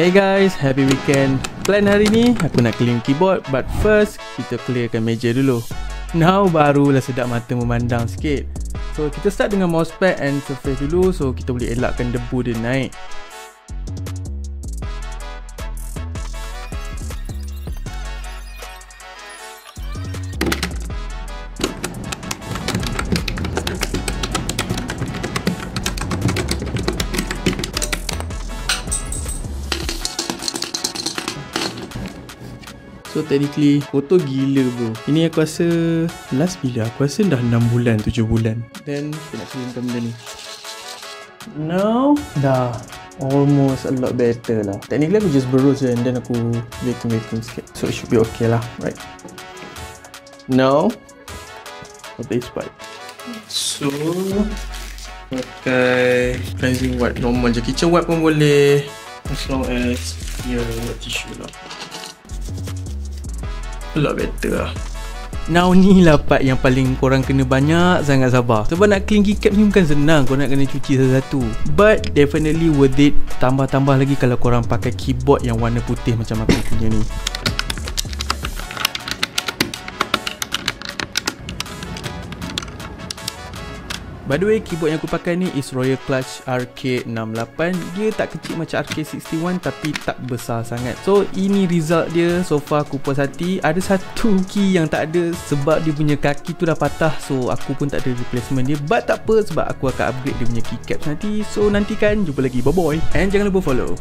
Hey guys, happy weekend. Plan hari ni aku nak clean keyboard, but first kita clearkan meja dulu. Now barulah sedap mata memandang sikit. So kita start dengan mousepad and surface dulu, so kita boleh elakkan debu dia naik. So technically kotor gila bro. Ini aku rasa last bila? Aku rasa dah 6 bulan 7 bulan. Then kita nak cleankan benda ni. Now dah almost a lot better lah. Technically aku just berus je and then aku vacuum sikit. So it should be okay lah, right? Now for this part. So pakai cleansing wipe normal je. Kitchen wipe pun boleh, as long as you ada tissue lah. A lot better lah. Now ni lah part yang paling korang kena banyak sangat sabar. Sebab nak clean keycap ni bukan senang. Korang nak kena cuci satu-satu. But definitely worth it. Tambah-tambah lagi kalau korang pakai keyboard yang warna putih macam aku punya ni. By the way, keyboard yang aku pakai ni is Royal Clutch RK68. Dia tak kecil macam RK61 tapi tak besar sangat. So ini result dia. So far aku puas hati. Ada satu key yang tak ada sebab dia punya kaki tu dah patah. So aku pun tak ada replacement dia. But tak apa sebab aku akan upgrade dia punya keycaps nanti. So nantikan, jumpa lagi, bye bye. And jangan lupa follow